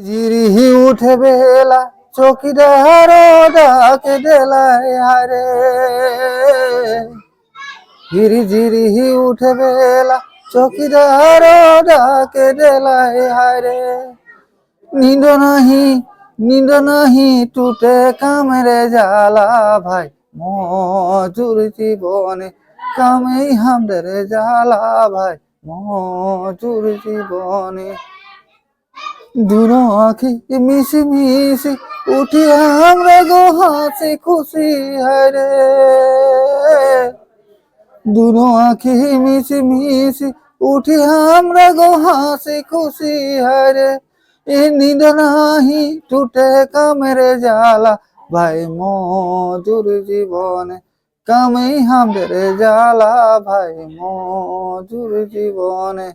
জিরিহি উঠে বেলা চকিদার ডাকে দেলায় হারে, ঝিরিঝিরি উঠে বেলা চকিদার ডাকে দেলায় হারে। নিন্দ নাহি টুটে কামরে জালা ভাই, মজুর জীবনে কামেই হামদের জালা ভাই, মজুর জীবনে। দুনো আঁখি মিশি মিশি উঠি আমরা গো হাসি খুশি হারে, দুনো আঁখি মিশি মিশি উঠি আমরা গো হাসি খুশি হারে। এ নিদ নাহি টুটে কামেরে জালা ভাই, মজুর জীবনে কামেই হামদের জালা ভাই, মজুর জীবনে।